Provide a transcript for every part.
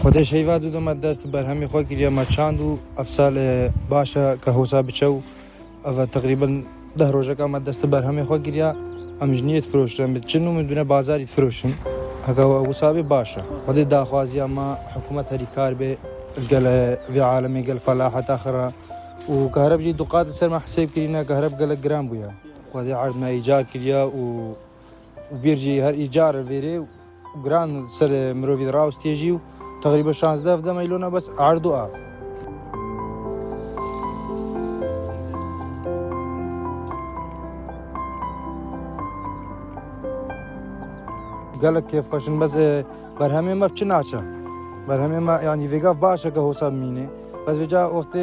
خودش هیوا دودم دست برهمی خود کردیم ما چند و افسال باشه که حساب بچو و تقریبا 10 روزه که ما دست برهمی خود کردیم امجنیت فروشن بتشنو من دون بازار فروشن هكا حسابي باشا خود داخوازي ما حكومة هريكار به قال في عالمي قال فلاحة آخرى وكهرب جي دقات سر ما حسيب كرينا كهرب قال جرام بويا خود عرض ما إيجار كريا وبيرجي هر إيجار الفيري وجران سر مروفي دراوس تيجي تقريبا 16 ده ميلونا بس عرض وآف قالك كيف خشن بس برهمي ما بتشناچا برهمي ما يعني فيقاف باشا كهوسا مينه بس فيجا وقت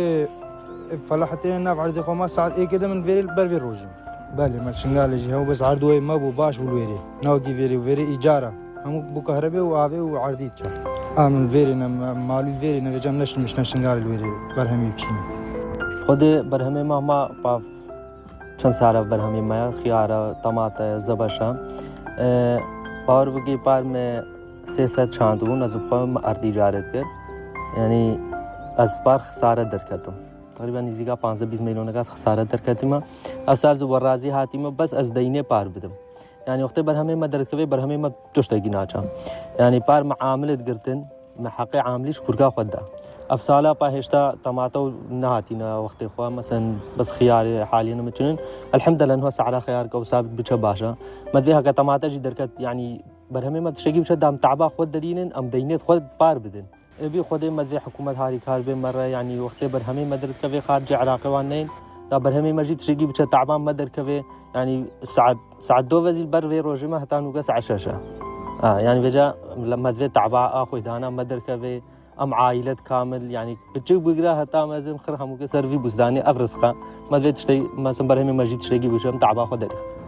فلاحتين ناف عرض خو ما ساعات ايه كده من فيري برفي روجي بالي ما شنغال جي هو بس عرض ما بو باش والويري ناوكي فيري ايجاره هم بو كهرباء وعافي وعرضيتشا من فيري مالي فيري نجا مش نشنغال الويري برهمي بچيني خود برهمي ما باف چند سال برهمي ما خيار طماطم زبشا باور بگی پار میں 300 چاندون از بخوام اردی جارت کرد یعنی از بار خسارت درکتم تقریبا نزدیک 15-20 میلیون کا خسارت درکتیم افسال زو راضی هاتیم بس از دینه پار بدم یعنی وقت برهمه ما درت کوي برهمه ما تشتگی ناچا یعنی پار معاملت گرتن محقق عاملیش کورگا خدا افسالا پاهشتا طماطم نهاتینا وقت خوا مثلا بس خيار حاليا متشنن الحمد لله انه سعرها خيار كو ثابت بچ باشا مدويها كطماطم جي دركت يعني برهمه ما تشگی بچ دام تعبا خود دلينن ام دينت خود بار بدن ابي خود مدوي حكومه هاري كار به مره يعني وقت برهمه مدرت كفي خارج عراق وانين دا برهمه ما جيب تشگی بچ تعبان مدر كفي يعني ساعد دو وزيل بر في روجه ما هتانو قس عششه يعني فجا لما دفي تعبا اخو دانا مدر كفي ام عائلت كامل يعني بتجي بقراها تام ازم خرها مو سيرفي بوزداني افرسخه ما تشتي ما سنبرهم ما جبت شيء بيشم تعبا خدري